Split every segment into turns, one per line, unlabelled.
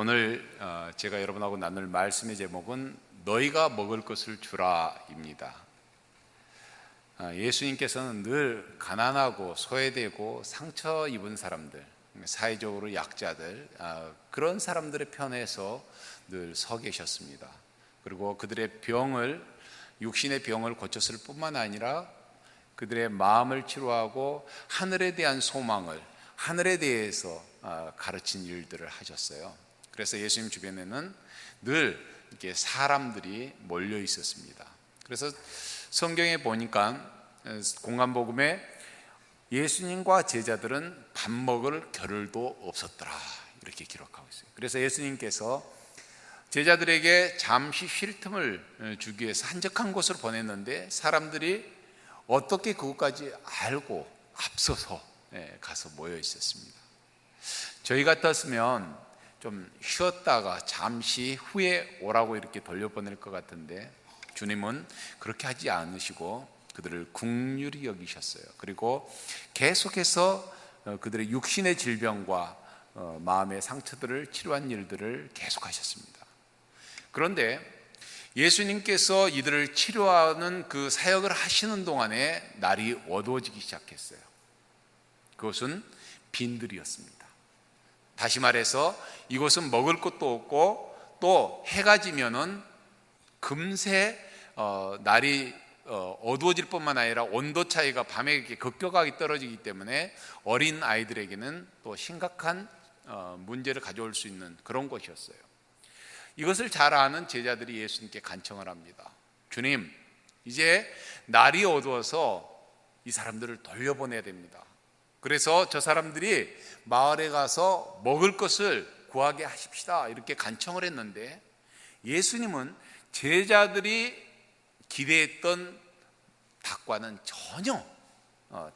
오늘 제가 여러분하고 나눌 말씀의 제목은 너희가 먹을 것을 주라입니다. 예수님께서는 늘 가난하고 소외되고 상처 입은 사람들, 사회적으로 약자들, 그런 사람들의 편에서 늘 서 계셨습니다. 그리고 그들의 병을, 육신의 병을 고쳤을 뿐만 아니라 그들의 마음을 치료하고 하늘에 대한 소망을, 하늘에 대해서 가르친 일들을 하셨어요. 그래서 예수님 주변에는 늘 이렇게 사람들이 몰려 있었습니다. 그래서 성경에 보니까 공간복음에 예수님과 제자들은 밥 먹을 겨를도 없었더라 이렇게 기록하고 있어요. 그래서 예수님께서 제자들에게 잠시 쉴 틈을 주기 위해서 한적한 곳으로 보냈는데 사람들이 어떻게 그것까지 알고 앞서서 가서 모여 있었습니다. 저희 같았으면 좀 쉬었다가 잠시 후에 오라고 이렇게 돌려보낼 것 같은데 주님은 그렇게 하지 않으시고 그들을 긍휼히 여기셨어요. 그리고 계속해서 그들의 육신의 질병과 마음의 상처들을 치료한 일들을 계속하셨습니다. 그런데 예수님께서 이들을 치료하는 그 사역을 하시는 동안에 날이 어두워지기 시작했어요. 그것은 빈들이었습니다. 다시 말해서 이곳은 먹을 것도 없고 또 해가 지면은 금세 날이 어두워질 뿐만 아니라 온도 차이가 밤에 이렇게 급격하게 떨어지기 때문에 어린 아이들에게는 또 심각한 문제를 가져올 수 있는 그런 곳이었어요. 이것을 잘 아는 제자들이 예수님께 간청을 합니다. 주님, 이제 날이 어두워서 이 사람들을 돌려보내야 됩니다. 그래서 저 사람들이 마을에 가서 먹을 것을 구하게 하십시다 이렇게 간청을 했는데 예수님은 제자들이 기대했던 답과는 전혀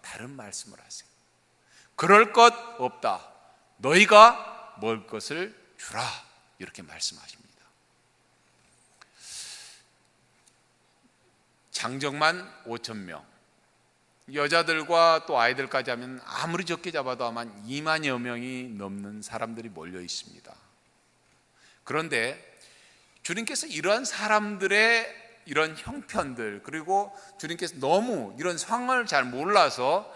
다른 말씀을 하세요. 그럴 것 없다. 너희가 먹을 것을 주라 이렇게 말씀하십니다. 장정만 5,000명, 여자들과 또 아이들까지 하면 아무리 적게 잡아도 아마 2만여 명이 넘는 사람들이 몰려 있습니다. 그런데 주님께서 이러한 사람들의 이런 형편들, 그리고 주님께서 너무 이런 상황을 잘 몰라서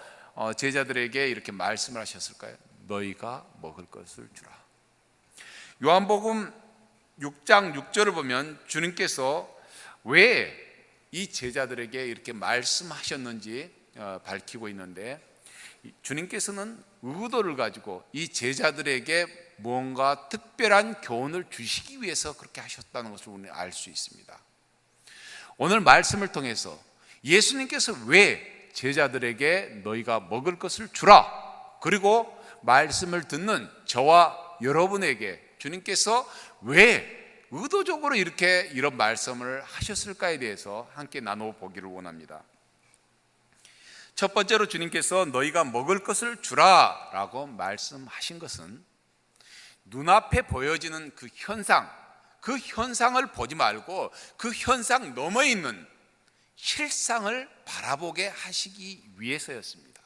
제자들에게 이렇게 말씀을 하셨을까요? 너희가 먹을 것을 주라. 요한복음 6장 6절을 보면 주님께서 왜 이 제자들에게 이렇게 말씀하셨는지 밝히고 있는데 주님께서는 의도를 가지고 이 제자들에게 뭔가 특별한 교훈을 주시기 위해서 그렇게 하셨다는 것을 우리는 알 수 있습니다. 오늘 말씀을 통해서 예수님께서 왜 제자들에게 너희가 먹을 것을 주라, 그리고 말씀을 듣는 저와 여러분에게 주님께서 왜 의도적으로 이런 말씀을 하셨을까에 대해서 함께 나눠보기를 원합니다. 첫 번째로 주님께서 너희가 먹을 것을 주라 라고 말씀하신 것은 눈앞에 보여지는 그 현상을 보지 말고 그 현상 너머에 있는 실상을 바라보게 하시기 위해서였습니다.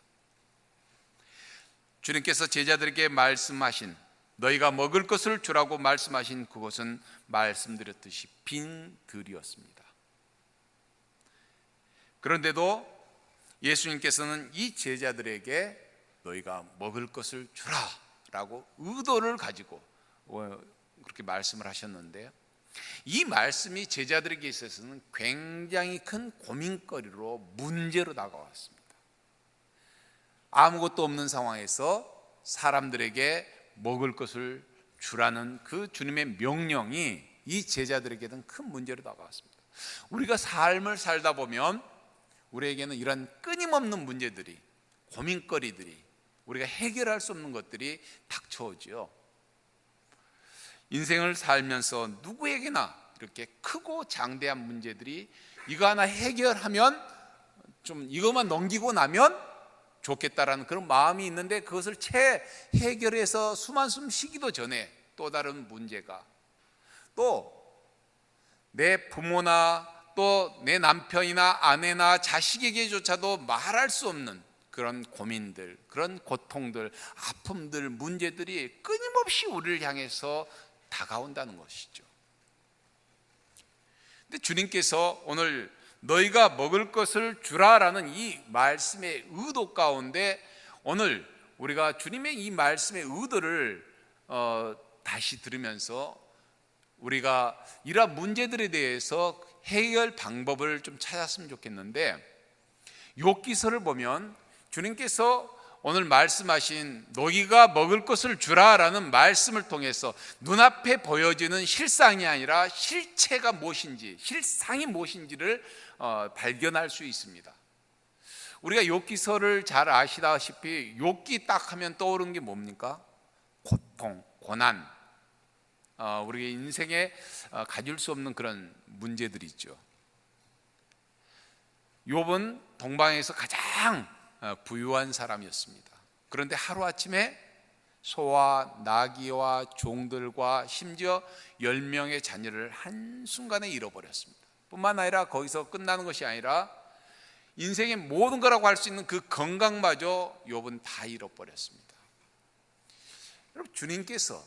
주님께서 제자들에게 말씀하신 너희가 먹을 것을 주라고 말씀하신 그것은 말씀드렸듯이 빈들이었습니다. 그런데도 예수님께서는 이 제자들에게 너희가 먹을 것을 주라 라고 의도를 가지고 그렇게 말씀을 하셨는데 이 말씀이 제자들에게 있어서는 굉장히 큰 고민거리로 문제로 다가왔습니다. 아무것도 없는 상황에서 사람들에게 먹을 것을 주라는 그 주님의 명령이 이 제자들에게는 큰 문제로 다가왔습니다. 우리가 삶을 살다 보면 우리에게는 이런 끊임없는 문제들이, 고민거리들이, 우리가 해결할 수 없는 것들이 닥쳐오지요. 인생을 살면서 누구에게나 이렇게 크고 장대한 문제들이 이거 하나 해결하면 좀 이것만 넘기고 나면 좋겠다라는 그런 마음이 있는데 그것을 채 해결해서 숨 한숨 쉬기도 전에 또 다른 문제가, 또 내 부모나 또 내 남편이나 아내나 자식에게조차도 말할 수 없는 그런 고민들, 그런 고통들, 아픔들, 문제들이 끊임없이 우리를 향해서 다가온다는 것이죠. 근데 주님께서 오늘 너희가 먹을 것을 주라라는 이 말씀의 의도 가운데 오늘 우리가 주님의 이 말씀의 의도를 다시 들으면서 우리가 이러한 문제들에 대해서 해결 방법을 좀 찾았으면 좋겠는데, 욥기서를 보면 주님께서 오늘 말씀하신 너희가 먹을 것을 주라라는 말씀을 통해서 눈앞에 보여지는 실상이 아니라 실체가 무엇인지, 실상이 무엇인지를 발견할 수 있습니다. 우리가 욥기서를 잘 아시다시피 욥기 딱 하면 떠오르는 게 뭡니까? 고통, 고난, 우리의 인생에 가질 수 없는 그런 문제들이 있죠. 욥은 동방에서 가장 부유한 사람이었습니다. 그런데 하루아침에 소와 나귀와 종들과 심지어 10명의 자녀를 한순간에 잃어버렸습니다. 뿐만 아니라 거기서 끝나는 것이 아니라 인생의 모든 거라고 할 수 있는 그 건강마저 욥은 다 잃어버렸습니다. 여러분, 주님께서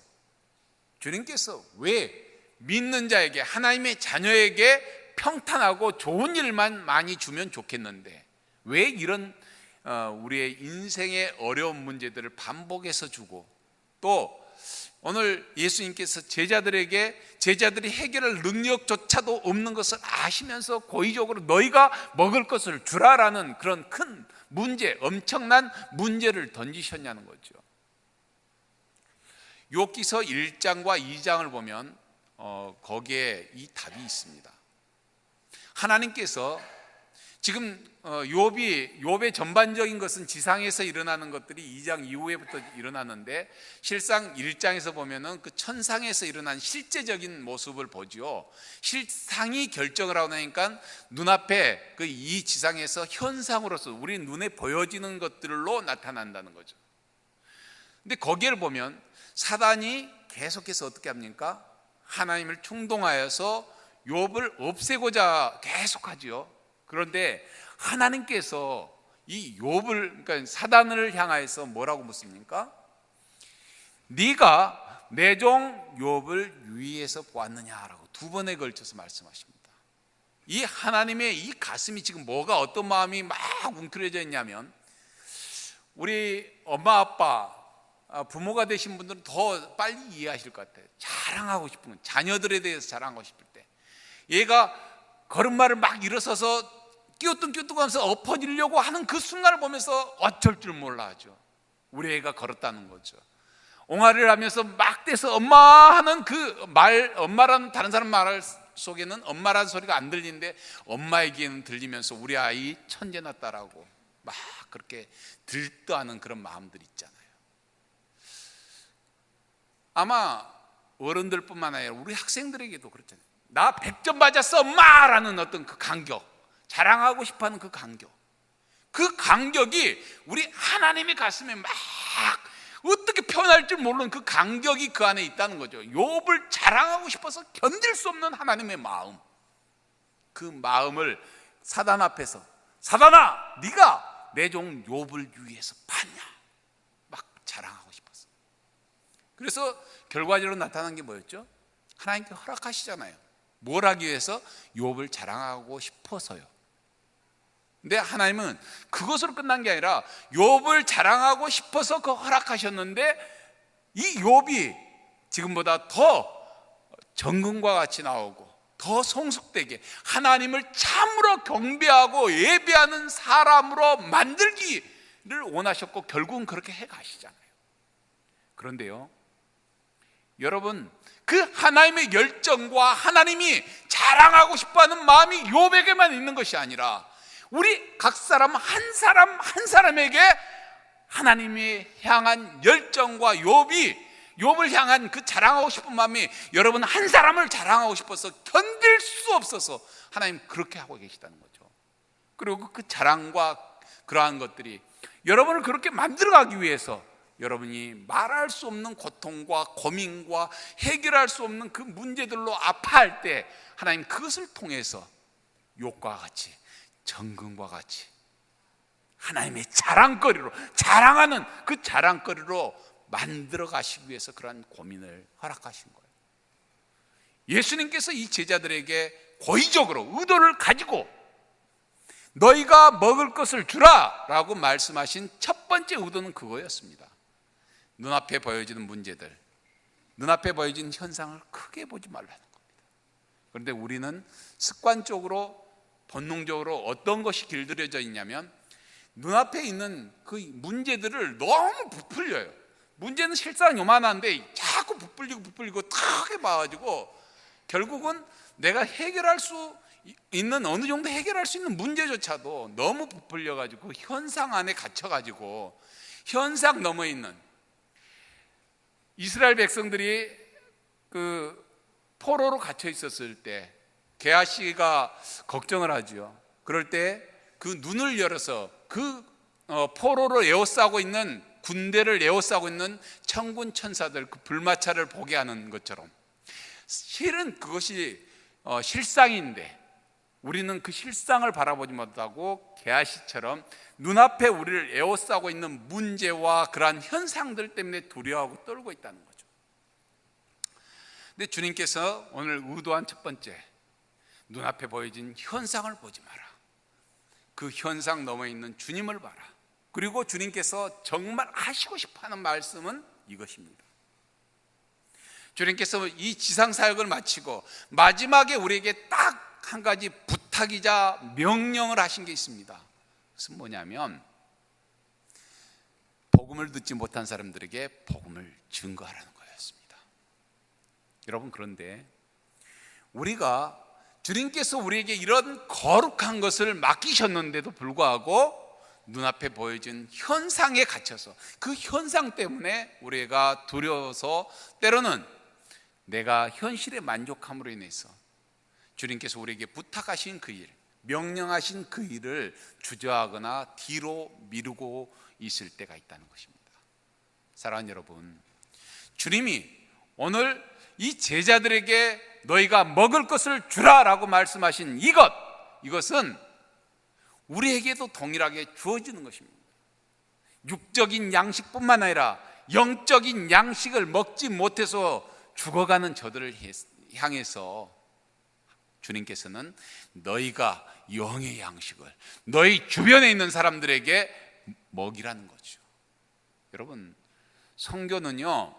왜 믿는 자에게, 하나님의 자녀에게 평탄하고 좋은 일만 많이 주면 좋겠는데 왜 이런 우리의 인생의 어려운 문제들을 반복해서 주고, 또 오늘 예수님께서 제자들이 해결할 능력조차도 없는 것을 아시면서 고의적으로 너희가 먹을 것을 주라라는 그런 큰 문제, 엄청난 문제를 던지셨냐는 거죠. 욥기서 1장과 2장을 보면 거기에 이 답이 있습니다. 하나님께서 지금 욥의 전반적인 것은 지상에서 일어나는 것들이 2장 이후에부터 일어나는데, 실상 1장에서 보면은 그 천상에서 일어난 실제적인 모습을 보죠. 실상이 결정을 하고 나니까 눈앞에 그 이 지상에서 현상으로서 우리 눈에 보여지는 것들로 나타난다는 거죠. 근데 거기를 보면 사단이 계속해서 어떻게 합니까? 하나님을 충동하여서 욥을 없애고자 계속하지요. 그런데 하나님께서 이 욥을, 그러니까 사단을 향하여서 뭐라고 묻습니까? 네가 내 종 욥을 유의해서 보았느냐라고 2번에 걸쳐서 말씀하십니다. 이 하나님의 이 가슴이 지금 뭐가, 어떤 마음이 막 웅크려져 있냐면, 우리 엄마 아빠, 부모가 되신 분들은 더 빨리 이해하실 것 같아요. 자랑하고 싶은 건, 자녀들에 대해서 자랑하고 싶을 때 얘가 걸음마를 막 일어서서 끼우뚱끼우뚱하면서 엎어지려고 하는 그 순간을 보면서 어쩔 줄 몰라 하죠. 우리 애가 걸었다는 거죠. 옹알이를 하면서 막 떼서 엄마 하는 그 말, 엄마라는 다른 사람 말 속에는 엄마라는 소리가 안 들리는데 엄마에게는 들리면서 우리 아이 천재 났다라고 막 그렇게 들떠하는 그런 마음들이 있잖아요. 아마 어른들뿐만 아니라 우리 학생들에게도 그렇잖아요. 나 100점 맞았어 엄마라는 어떤 그 간격, 자랑하고 싶어하는 그 간격, 그 간격이 우리 하나님의 가슴에 막 어떻게 표현할 줄 모르는 그 간격이 그 안에 있다는 거죠. 욥을 자랑하고 싶어서 견딜 수 없는 하나님의 마음, 그 마음을 사단 앞에서, 사단아 네가 내 종 욥을 위해서 봤냐, 막 자랑하고 싶었어. 그래서 결과적으로 나타난 게 뭐였죠? 하나님께 허락하시잖아요. 뭘 하기 위해서? 욥을 자랑하고 싶어서요. 근데 하나님은 그것으로 끝난 게 아니라 욥을 자랑하고 싶어서 그 허락하셨는데, 이 욥이 지금보다 더 정금과 같이 나오고 더 성숙되게 하나님을 참으로 경배하고 예배하는 사람으로 만들기를 원하셨고 결국은 그렇게 해 가시잖아요. 그런데요, 여러분, 그 하나님의 열정과 하나님이 자랑하고 싶어하는 마음이 욥에게만 있는 것이 아니라 우리 각 사람 한 사람에게 하나님이 향한 열정과 욥을 향한 그 자랑하고 싶은 마음이, 여러분 한 사람을 자랑하고 싶어서 견딜 수 없어서 하나님 그렇게 하고 계시다는 거죠. 그리고 그 자랑과 그러한 것들이 여러분을 그렇게 만들어가기 위해서 여러분이 말할 수 없는 고통과 고민과 해결할 수 없는 그 문제들로 아파할 때 하나님 그것을 통해서 욥과 같이, 정금과 같이 하나님의 자랑거리로, 자랑하는 그 자랑거리로 만들어 가시기 위해서 그러한 고민을 허락하신 거예요. 예수님께서 이 제자들에게 고의적으로 의도를 가지고 너희가 먹을 것을 주라 라고 말씀하신 첫 번째 의도는 그거였습니다. 눈앞에 보여지는 문제들, 눈앞에 보여지는 현상을 크게 보지 말라는 겁니다. 그런데 우리는 습관적으로 본능적으로 어떤 것이 길들여져 있냐면 눈앞에 있는 그 문제들을 너무 부풀려요. 문제는 실상 요만한데 자꾸 부풀리고 크게 봐가지고 결국은 내가 해결할 수 있는, 어느 정도 해결할 수 있는 문제조차도 너무 부풀려가지고 현상 안에 갇혀가지고 현상 넘어 있는, 이스라엘 백성들이 그 포로로 갇혀 있었을 때 게하시가 걱정을 하죠. 그럴 때 그 눈을 열어서 그 포로로 에워싸고 있는, 군대를 에워싸고 있는 천군 천사들 그 불마차를 보게 하는 것처럼, 실은 그것이 실상인데 우리는 그 실상을 바라보지 못하고 게하시처럼 눈앞에 우리를 에워싸고 있는 문제와 그러한 현상들 때문에 두려워하고 떨고 있다는 거죠. 근데 주님께서 오늘 의도한 첫 번째, 눈앞에 보여진 현상을 보지 마라. 그 현상 넘어 있는 주님을 봐라. 그리고 주님께서 정말 하시고 싶어하는 말씀은 이것입니다. 주님께서 이 지상사역을 마치고 마지막에 우리에게 딱 한 가지 부탁이자 명령을 하신 게 있습니다. 그것은 뭐냐면 복음을 듣지 못한 사람들에게 복음을 증거하라는 거였습니다. 여러분, 그런데 우리가 주님께서 우리에게 이런 거룩한 것을 맡기셨는데도 불구하고 눈앞에 보여진 현상에 갇혀서 그 현상 때문에 우리가 두려워서 때로는 내가 현실에 만족함으로 인해서 주님께서 우리에게 부탁하신 그 일, 명령하신 그 일을 주저하거나 뒤로 미루고 있을 때가 있다는 것입니다. 사랑하는 여러분, 주님이 오늘 이 제자들에게 너희가 먹을 것을 주라라고 말씀하신 이것은 우리에게도 동일하게 주어지는 것입니다. 육적인 양식뿐만 아니라 영적인 양식을 먹지 못해서 죽어가는 저들을 향해서 주님께서는 너희가 영의 양식을 너희 주변에 있는 사람들에게 먹이라는 거죠. 여러분, 선교는요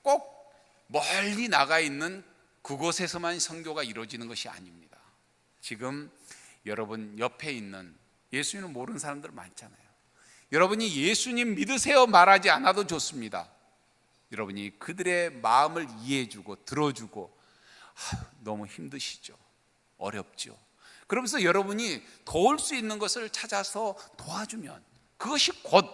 꼭 멀리 나가 있는 그곳에서만 선교가 이루어지는 것이 아닙니다. 지금 여러분 옆에 있는 예수님을 모르는 사람들 많잖아요. 여러분이 예수님 믿으세요 말하지 않아도 좋습니다. 여러분이 그들의 마음을 이해해주고 들어주고, 너무 힘드시죠, 어렵죠, 그러면서 여러분이 도울 수 있는 것을 찾아서 도와주면 그것이 곧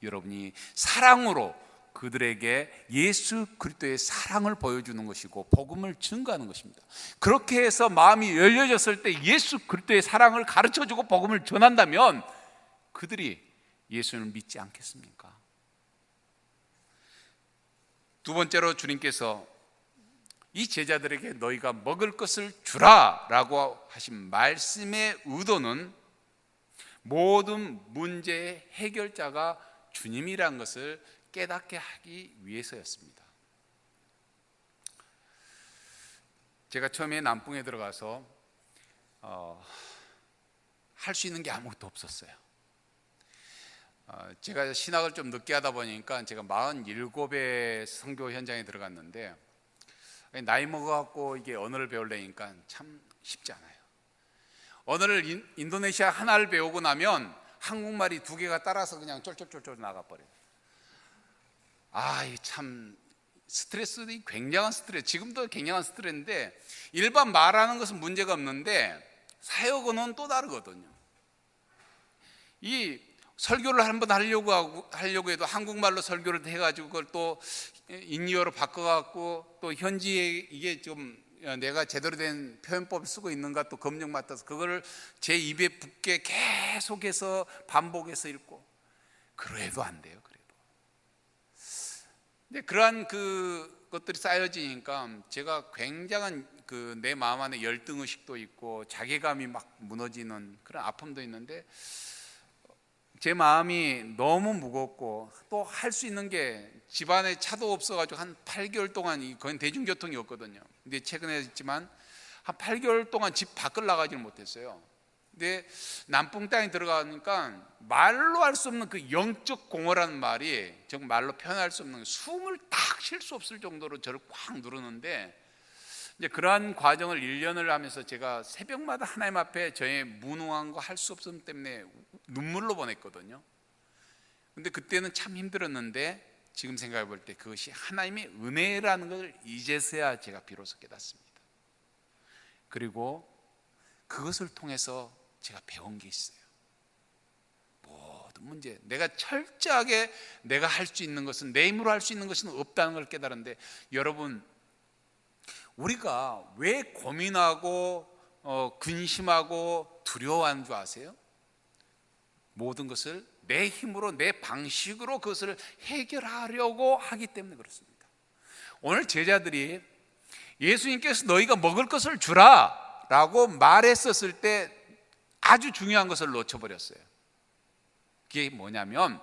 여러분이 사랑으로 그들에게 예수 그리스도의 사랑을 보여주는 것이고 복음을 증거하는 것입니다. 그렇게 해서 마음이 열려졌을 때 예수 그리스도의 사랑을 가르쳐주고 복음을 전한다면 그들이 예수님을 믿지 않겠습니까? 두 번째로 주님께서 이 제자들에게 너희가 먹을 것을 주라라고 하신 말씀의 의도는 모든 문제의 해결자가 주님이란 것을 깨닫게 하기 위해서였습니다. 제가 처음에 남풍에 들어가서 할 수 있는 게 아무것도 없었어요. 제가 신학을 좀 늦게 하다 보니까 제가 47의 선교 현장에 들어갔는데 나이 먹어갖고 이게 언어를 배우려니까 참 쉽지 않아요. 언어를 인도네시아 하나를 배우고 나면 한국말이 2개가 따라서 그냥 쫄쫄쫄쫄 나가버려요. 이 참 스트레스, 굉장한 스트레스, 지금도 굉장한 스트레스인데 일반 말하는 것은 문제가 없는데 사역 언어는 또 다르거든요. 이 설교를 한번 하려고 해도 한국말로 설교를 해가지고 그걸 또 인이어로 바꿔갖고 또 현지에 이게 좀 내가 제대로 된 표현법을 쓰고 있는가 또 검증 맡아서 그거를 제 입에 붙게 계속해서 반복해서 읽고, 그래도 안 돼요. 그래도. 근데 그러한 것들이 쌓여지니까 제가 굉장한 내 마음 안에 열등의식도 있고 자괴감이 막 무너지는 그런 아픔도 있는데, 제 마음이 너무 무겁고 또 할 수 있는 게 집안에 차도 없어가지고 한 8개월 동안 거의 대중교통이 없거든요. 근데 최근에 했지만 한 8개월 동안 집 밖을 나가지를 못했어요. 근데 남풍 땅에 들어가니까 말로 할 수 없는 그 영적 공허라는 말이 정말 말로 표현할 수 없는, 숨을 딱 쉴 수 없을 정도로 저를 꽉 누르는데, 이제 그러한 과정을 1년을 하면서 제가 새벽마다 하나님 앞에 저의 무능한 거 할 수 없음 때문에 눈물로 보냈거든요. 근데 그때는 참 힘들었는데 지금 생각해 볼 때 그것이 하나님의 은혜라는 걸 이제서야 제가 비로소 깨닫습니다. 그리고 그것을 통해서 제가 배운 게 있어요. 모든 문제, 내가 철저하게 내가 할 수 있는 것은, 내 힘으로 할 수 있는 것은 없다는 걸 깨달았는데, 여러분, 우리가 왜 고민하고 근심하고 두려워하는 줄 아세요? 모든 것을 내 힘으로, 내 방식으로 그것을 해결하려고 하기 때문에 그렇습니다. 오늘 제자들이 예수님께서 너희가 먹을 것을 주라 라고 말했었을 때 아주 중요한 것을 놓쳐버렸어요. 그게 뭐냐면,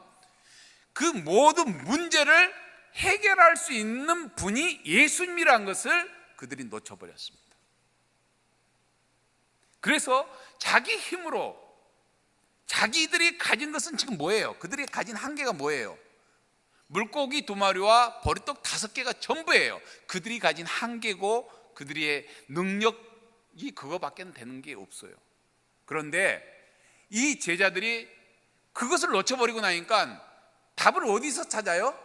그 모든 문제를 해결할 수 있는 분이 예수님이라는 것을 그들이 놓쳐버렸습니다. 그래서 자기 힘으로, 자기들이 가진 것은 지금 뭐예요? 그들이 가진 한계가 뭐예요? 물고기 2마리와 보리떡 5개가 전부예요. 그들이 가진 한계고 그들의 능력이 그거밖에 되는 게 없어요. 그런데 이 제자들이 그것을 놓쳐버리고 나니까 답을 어디서 찾아요?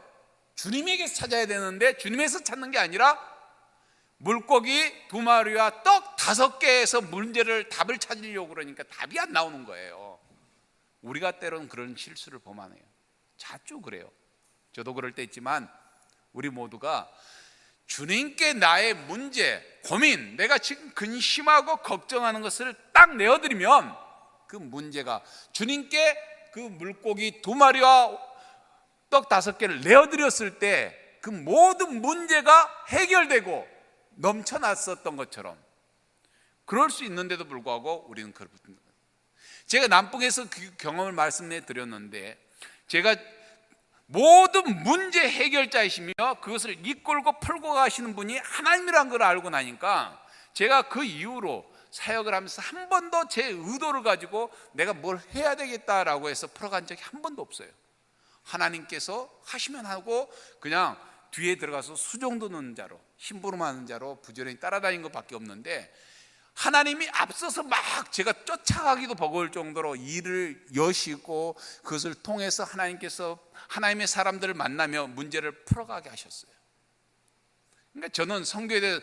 주님에게서 찾아야 되는데 주님에서 찾는 게 아니라 물고기 2마리와 떡 5개에서 문제를, 답을 찾으려고 그러니까 답이 안 나오는 거예요. 우리가 때로는 그런 실수를 범하네요. 자주 그래요. 저도 그럴 때 있지만 우리 모두가 주님께 나의 문제, 고민, 내가 지금 근심하고 걱정하는 것을 딱 내어드리면 그 문제가, 주님께 그 물고기 2마리와 떡 5개를 내어드렸을 때 그 모든 문제가 해결되고 넘쳐났었던 것처럼, 그럴 수 있는데도 불구하고 우리는 그렇습니다. 제가 남북에서 그 경험을 말씀해 드렸는데, 제가 모든 문제 해결자이시며 그것을 이끌고 풀고 가시는 분이 하나님이란 걸 알고 나니까 제가 그 이후로 사역을 하면서 한 번도 제 의도를 가지고 내가 뭘 해야 되겠다라고 해서 풀어간 적이 한 번도 없어요. 하나님께서 하시면 하고 그냥 뒤에 들어가서 수종 두는 자로, 심부름하는 자로 부지런히 따라다닌 것밖에 없는데, 하나님이 앞서서 막 제가 쫓아가기도 버거울 정도로 일을 여시고 그것을 통해서 하나님께서 하나님의 사람들을 만나며 문제를 풀어가게 하셨어요. 그러니까 저는 선교에 대해서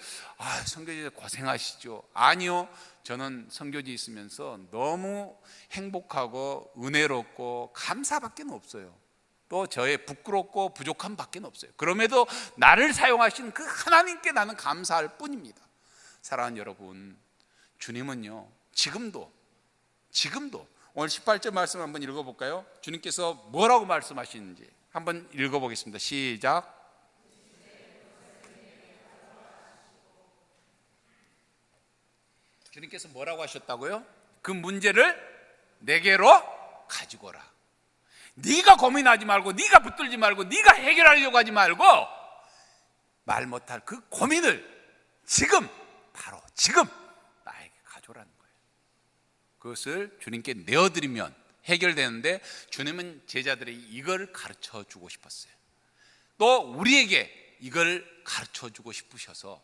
선교지 고생하시죠. 아니요, 저는 선교지 있으면서 너무 행복하고 은혜롭고 감사밖에 없어요. 또 저의 부끄럽고 부족함밖에 없어요. 그럼에도 나를 사용하신 그 하나님께 나는 감사할 뿐입니다. 사랑하는 여러분, 주님은요 지금도 오늘 18절 말씀 한번 읽어볼까요? 주님께서 뭐라고 말씀하시는지 한번 읽어보겠습니다. 시작. 주님께서 뭐라고 하셨다고요? 그 문제를 내게로 가지고 오라. 네가 고민하지 말고, 네가 붙들지 말고, 네가 해결하려고 하지 말고, 말 못할 그 고민을 지금, 바로 지금 나에게 가져오라는 거예요. 그것을 주님께 내어드리면 해결되는데, 주님은 제자들에게 이걸 가르쳐 주고 싶었어요. 또 우리에게 이걸 가르쳐 주고 싶으셔서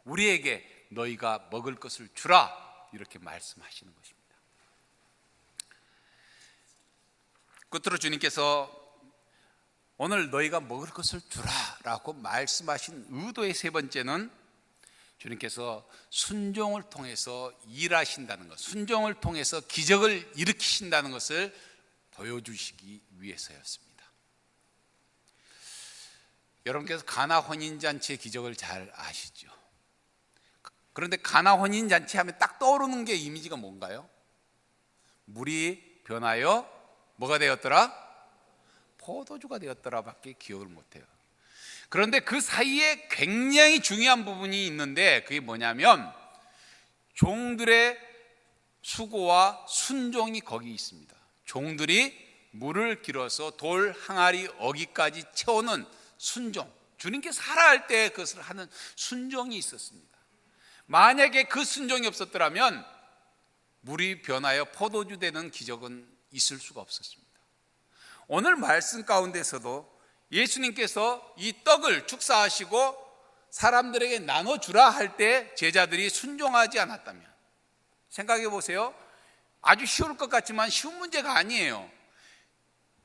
우리에게 너희가 먹을 것을 주라 이렇게 말씀하시는 것입니다. 끝으로 주님께서 오늘 너희가 먹을 것을 주라 라고 말씀하신 의도의 세 번째는, 주님께서 순종을 통해서 일하신다는 것, 순종을 통해서 기적을 일으키신다는 것을 보여주시기 위해서였습니다. 여러분께서 가나 혼인잔치의 기적을 잘 아시죠? 그런데 가나 혼인잔치 하면 딱 떠오르는 게 이미지가 뭔가요? 물이 변하여 뭐가 되었더라? 포도주가 되었더라 밖에 기억을 못해요. 그런데 그 사이에 굉장히 중요한 부분이 있는데, 그게 뭐냐면 종들의 수고와 순종이 거기 있습니다. 종들이 물을 길어서 돌 항아리 어기까지 채우는 순종, 주님께서 하라 할 때 그것을 하는 순종이 있었습니다. 만약에 그 순종이 없었더라면 물이 변하여 포도주 되는 기적은 있을 수가 없었습니다. 오늘 말씀 가운데서도 예수님께서 이 떡을 축사하시고 사람들에게 나눠주라 할 때 제자들이 순종하지 않았다면, 생각해 보세요. 아주 쉬울 것 같지만 쉬운 문제가 아니에요.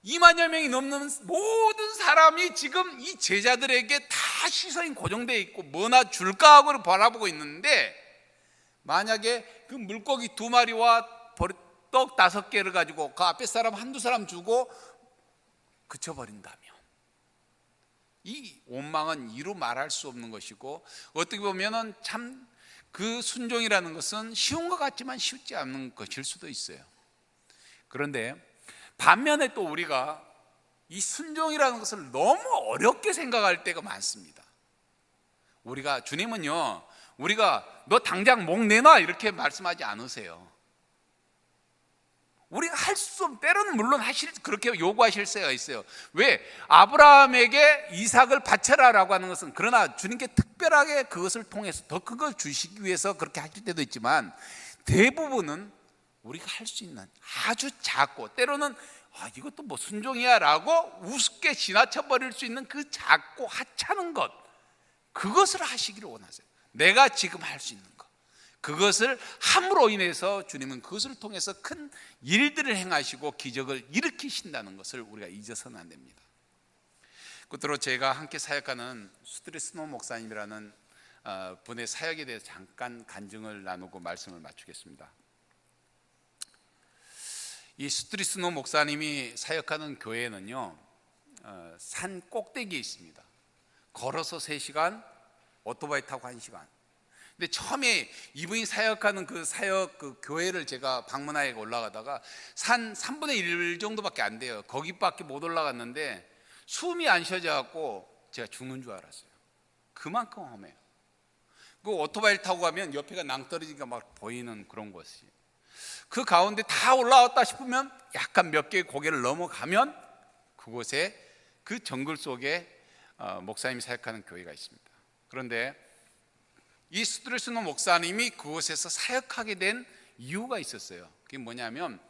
2만여 명이 넘는 모든 사람이 지금 이 제자들에게 다 시선이 고정되어 있고 뭐나 줄까 하고 바라보고 있는데, 만약에 그 물고기 2마리와 떡 5개를 가지고 그 앞에 사람 한두 사람 주고 그쳐버린다면, 이 원망은 이루 말할 수 없는 것이고, 어떻게 보면 참 그 순종이라는 것은 쉬운 것 같지만 쉽지 않은 것일 수도 있어요. 그런데 반면에 또 우리가 이 순종이라는 것을 너무 어렵게 생각할 때가 많습니다. 우리가, 주님은요, 우리가 너 당장 목 내놔 이렇게 말씀하지 않으세요. 우리가 할 수 없는, 때로는 물론 그렇게 요구하실 때가 있어요. 왜? 아브라함에게 이삭을 바쳐라라고 하는 것은, 그러나 주님께 특별하게 그것을 통해서 더 큰 걸 주시기 위해서 그렇게 하실 때도 있지만, 대부분은 우리가 할 수 있는 아주 작고, 때로는 이것도 뭐 순종이야 라고 우습게 지나쳐 버릴 수 있는 그 작고 하찮은 것, 그것을 하시기를 원하세요. 내가 지금 할 수 있는 것, 그것을 함으로 인해서 주님은 그것을 통해서 큰 일들을 행하시고 기적을 일으키신다는 것을 우리가 잊어서는 안 됩니다. 끝으로 제가 함께 사역하는 스트리스노 목사님이라는 분의 사역에 대해서 잠깐 간증을 나누고 말씀을 마치겠습니다. 이 스트리스노 목사님이 사역하는 교회는요, 산 꼭대기에 있습니다. 걸어서 3시간, 오토바이 타고 1시간. 근데 처음에 이분이 사역하는 그 교회를 제가 방문하에 올라가다가 산 3분의 1 정도밖에 안 돼요. 거기밖에 못 올라갔는데 숨이 안 쉬어져갖고 제가 죽는 줄 알았어요. 그만큼 험해요. 그 오토바이를 타고 가면 옆에가 낭떠러지가 막 보이는 그런 곳이, 그 가운데 다 올라왔다 싶으면 약간 몇 개의 고개를 넘어가면 그곳에, 그 정글 속에 목사님이 사역하는 교회가 있습니다. 그런데 이 스트리스노 목사님이 그곳에서 사역하게 된 이유가 있었어요. 그게 뭐냐면,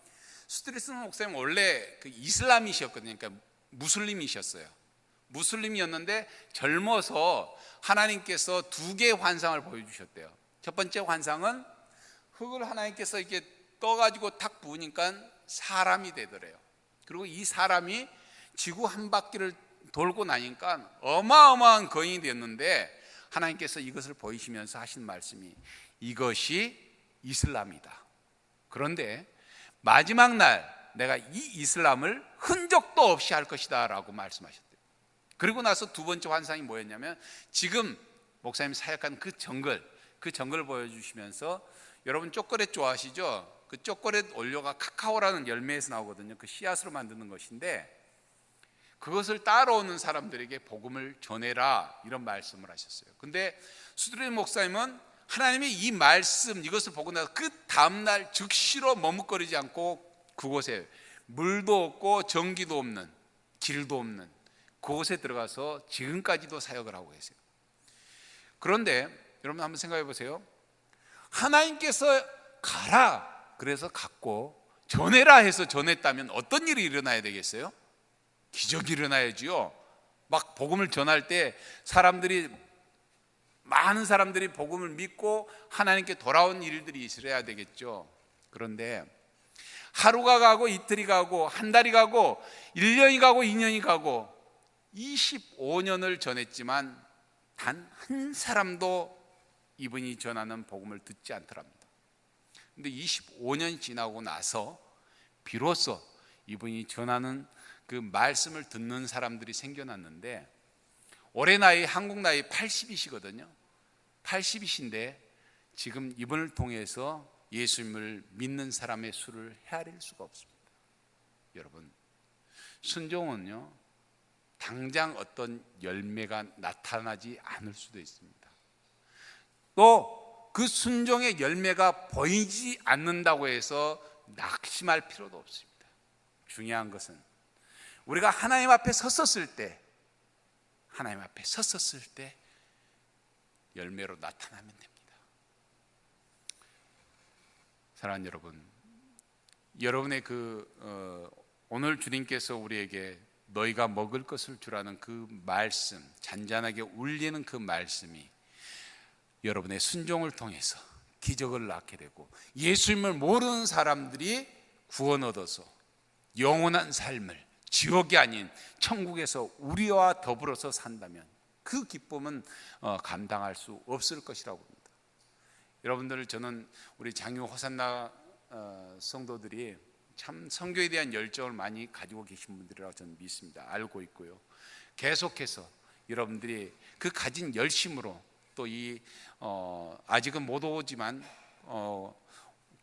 스트리스노 목사님 원래 그 이슬람이셨거든요. 그러니까 무슬림이셨어요. 무슬림이었는데 젊어서 하나님께서 2개의 환상을 보여주셨대요. 첫 번째 환상은 흙을 하나님께서 이렇게 떠가지고 탁 부으니까 사람이 되더래요. 그리고 이 사람이 지구 한 바퀴를 돌고 나니까 어마어마한 거인이 됐는데, 하나님께서 이것을 보이시면서 하신 말씀이, 이것이 이슬람이다. 그런데 마지막 날 내가 이 이슬람을 흔적도 없이 할 것이다 라고 말씀하셨대요. 그리고 나서 2번째 환상이 뭐였냐면, 지금 목사님이 사역한 그 정글을 보여주시면서, 여러분 초콜릿 좋아하시죠? 그 초콜릿 원료가 카카오라는 열매에서 나오거든요. 그 씨앗으로 만드는 것인데, 그것을 따라오는 사람들에게 복음을 전해라, 이런 말씀을 하셨어요. 근데 수드레 목사님은 하나님이 이 말씀, 이것을 보고 나서 그 다음날 즉시로 머뭇거리지 않고 그곳에 물도 없고 전기도 없는, 길도 없는 그곳에 들어가서 지금까지도 사역을 하고 계세요. 그런데 여러분 한번 생각해 보세요. 하나님께서 가라 그래서 갔고, 전해라 해서 전했다면 어떤 일이 일어나야 되겠어요? 기적이 일어나야지요. 막 복음을 전할 때 많은 사람들이 복음을 믿고 하나님께 돌아온 일들이 있어야 되겠죠. 그런데 하루가 가고 이틀이 가고 한 달이 가고 1년이 가고 2년이 가고 25년을 전했지만 단 한 사람도 이분이 전하는 복음을 듣지 않더랍니다. 근데 25년이 지나고 나서 비로소 이분이 전하는 그 말씀을 듣는 사람들이 생겨났는데, 올해 나이, 한국 나이 80이시거든요. 80이신데 지금 이분을 통해서 예수님을 믿는 사람의 수를 헤아릴 수가 없습니다. 여러분, 순종은요, 당장 어떤 열매가 나타나지 않을 수도 있습니다. 또 그 순종의 열매가 보이지 않는다고 해서 낙심할 필요도 없습니다. 중요한 것은 우리가 하나님 앞에 섰었을 때, 하나님 앞에 섰었을 때 열매로 나타나면 됩니다. 사랑하는 여러분, 여러분의 오늘 주님께서 우리에게 너희가 먹을 것을 주라는 그 말씀, 잔잔하게 울리는 그 말씀이 여러분의 순종을 통해서 기적을 낳게 되고 예수님을 모르는 사람들이 구원 얻어서 영원한 삶을, 지옥이 아닌 천국에서 우리와 더불어서 산다면 그 기쁨은 감당할 수 없을 것이라고 봅니다. 여러분들, 저는 우리 장유 호산나 성도들이 참 선교에 대한 열정을 많이 가지고 계신 분들이라고 저는 믿습니다. 알고 있고요. 계속해서 여러분들이 그 가진 열심으로 또 아직은 못 오지만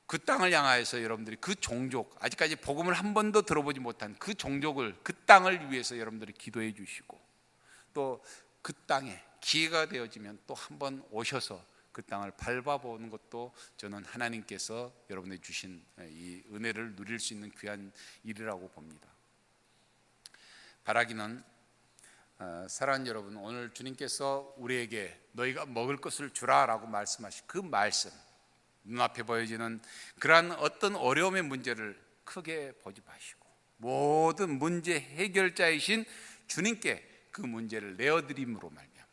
그 땅을 향하여서 여러분들이 그 종족, 아직까지 복음을 한 번도 들어보지 못한 그 종족을, 그 땅을 위해서 여러분들이 기도해 주시고 또 그 땅에 기회가 되어지면 또 한 번 오셔서 그 땅을 밟아보는 것도 저는 하나님께서 여러분에게 주신 이 은혜를 누릴 수 있는 귀한 일이라고 봅니다. 바라기는 사랑하는 여러분, 오늘 주님께서 우리에게 너희가 먹을 것을 주라라고 말씀하신 그 말씀, 눈앞에 보여지는 그러한 어떤 어려움의 문제를 크게 보지 마시고 모든 문제 해결자이신 주님께 그 문제를 내어드림으로 말미암아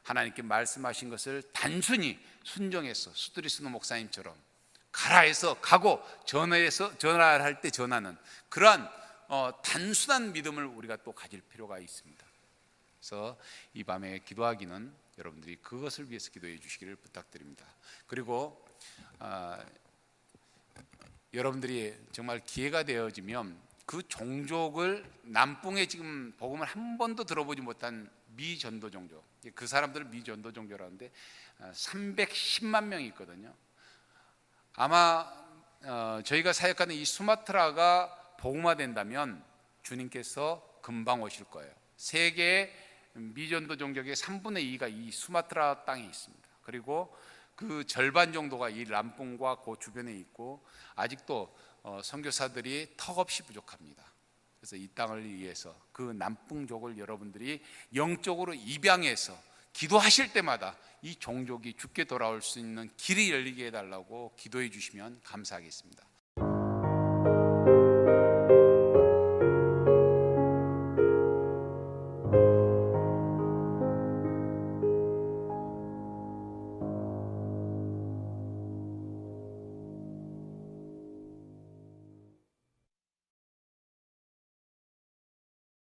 하나님께 말씀하신 것을 단순히 순종해서 수드리스노 목사님처럼 가라 해서 가고 전화를 할 때 전하는 그러한 단순한 믿음을 우리가 또 가질 필요가 있습니다. 그래서 이 밤에 기도하기는 여러분들이 그것을 위해서 기도해 주시기를 부탁드립니다. 그리고 여러분들이 정말 기회가 되어지면 그 종족을, 남풍에 지금 복음을 한 번도 들어보지 못한 미전도 종족, 그 사람들을 미전도 종교라는데 310만 명이 있거든요. 아마 저희가 사역하는 이 수마트라가 복음화된다면 주님께서 금방 오실 거예요. 세계의 미전도 종족의 3분의 2가 이 수마트라 땅에 있습니다. 그리고 그 절반 정도가 이 람pun과 그 주변에 있고 아직도 선교사들이 턱없이 부족합니다. 그래서 이 땅을 위해서 그 남풍족을 여러분들이 영적으로 입양해서 기도하실 때마다 이 종족이 죽게 돌아올 수 있는 길이 열리게 해달라고 기도해 주시면 감사하겠습니다.